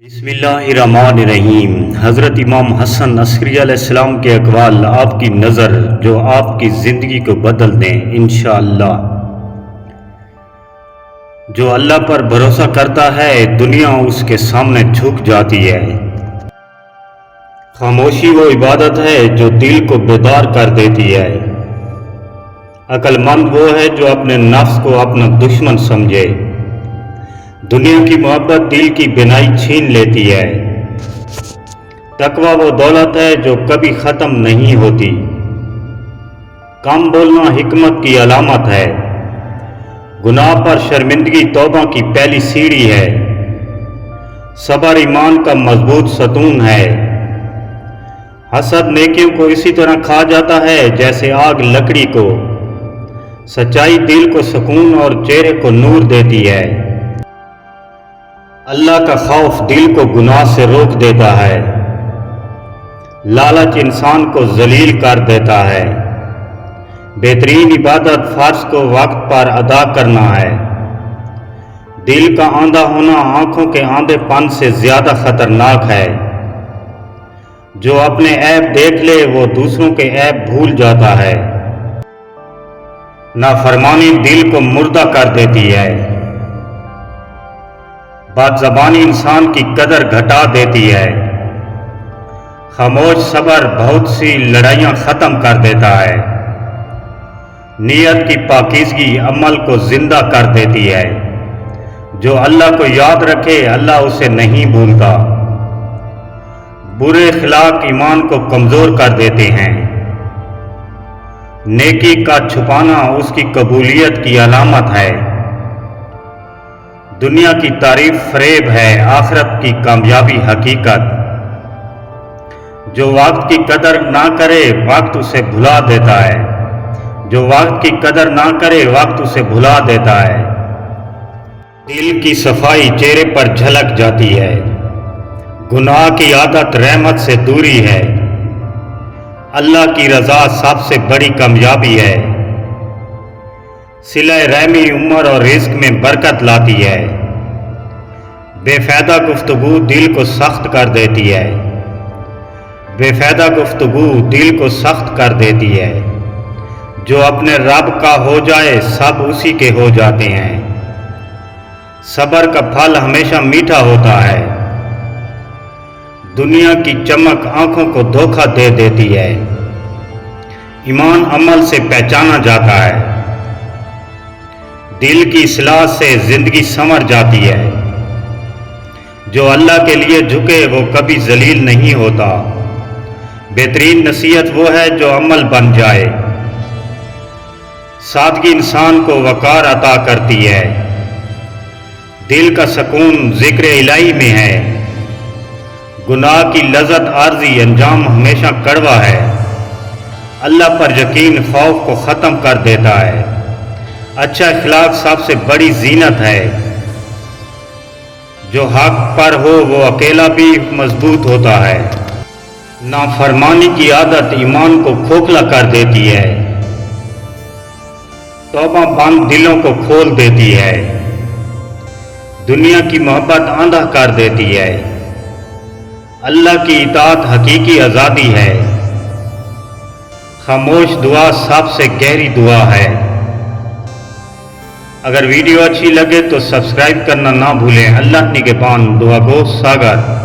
بسم اللہ الرحمن الرحیم۔ حضرت امام حسن عسکری علیہ السلام کے اقوال آپ کی نظر جو آپ کی زندگی کو بدل دیں انشاءاللہ۔ جو اللہ پر بھروسہ کرتا ہے دنیا اس کے سامنے جھک جاتی ہے۔ خاموشی وہ عبادت ہے جو دل کو بیدار کر دیتی ہے۔ عقل مند وہ ہے جو اپنے نفس کو اپنا دشمن سمجھے۔ دنیا کی محبت دل کی بینائی چھین لیتی ہے۔ تقویٰ وہ دولت ہے جو کبھی ختم نہیں ہوتی۔ کم بولنا حکمت کی علامت ہے۔ گناہ پر شرمندگی توبہ کی پہلی سیڑھی ہے۔ صبر ایمان کا مضبوط ستون ہے۔ حسد نیکیوں کو اسی طرح کھا جاتا ہے جیسے آگ لکڑی کو۔ سچائی دل کو سکون اور چہرے کو نور دیتی ہے۔ اللہ کا خوف دل کو گناہ سے روک دیتا ہے۔ لالچ انسان کو ذلیل کر دیتا ہے۔ بہترین عبادت فرض کو وقت پر ادا کرنا ہے۔ دل کا آندھا ہونا آنکھوں کے آندھے پن سے زیادہ خطرناک ہے۔ جو اپنے عیب دیکھ لے وہ دوسروں کے عیب بھول جاتا ہے۔ نافرمانی دل کو مردہ کر دیتی ہے۔ بد زبانی انسان کی قدر گھٹا دیتی ہے۔ خاموش صبر بہت سی لڑائیاں ختم کر دیتا ہے۔ نیت کی پاکیزگی عمل کو زندہ کر دیتی ہے۔ جو اللہ کو یاد رکھے اللہ اسے نہیں بھولتا۔ برے اخلاق ایمان کو کمزور کر دیتے ہیں۔ نیکی کا چھپانا اس کی قبولیت کی علامت ہے۔ دنیا کی تعریف فریب ہے، آخرت کی کامیابی حقیقت۔ جو وقت کی قدر نہ کرے وقت اسے بھلا دیتا ہے۔ جو وقت کی قدر نہ کرے وقت اسے بھلا دیتا ہے۔ دل کی صفائی چہرے پر جھلک جاتی ہے۔ گناہ کی عادت رحمت سے دوری ہے۔ اللہ کی رضا سب سے بڑی کامیابی ہے۔ صلہ رحمی عمر اور رزق میں برکت لاتی ہے۔ بے فائدہ گفتگو دل کو سخت کر دیتی ہے۔ بے فائدہ گفتگو دل کو سخت کر دیتی ہے۔ جو اپنے رب کا ہو جائے سب اسی کے ہو جاتے ہیں۔ صبر کا پھل ہمیشہ میٹھا ہوتا ہے۔ دنیا کی چمک آنکھوں کو دھوکہ دے دیتی ہے۔ ایمان عمل سے پہچانا جاتا ہے۔ دل کی اصلاح سے زندگی سنور جاتی ہے۔ جو اللہ کے لیے جھکے وہ کبھی ذلیل نہیں ہوتا۔ بہترین نصیحت وہ ہے جو عمل بن جائے۔ سادگی انسان کو وقار عطا کرتی ہے۔ دل کا سکون ذکر الہی میں ہے۔ گناہ کی لذت عارضی انجام ہمیشہ کڑوا ہے۔ اللہ پر یقین خوف کو ختم کر دیتا ہے۔ اچھا اخلاق سب سے بڑی زینت ہے۔ جو حق پر ہو وہ اکیلا بھی مضبوط ہوتا ہے۔ نافرمانی کی عادت ایمان کو کھوکھلا کر دیتی ہے۔ توبہ بند دلوں کو کھول دیتی ہے۔ دنیا کی محبت آندھا کر دیتی ہے۔ اللہ کی اطاعت حقیقی آزادی ہے۔ خاموش دعا سب سے گہری دعا ہے۔ اگر ویڈیو اچھی لگے تو سبسکرائب کرنا نہ بھولیں۔ اللہ نگہبان، دعا گو ساگر۔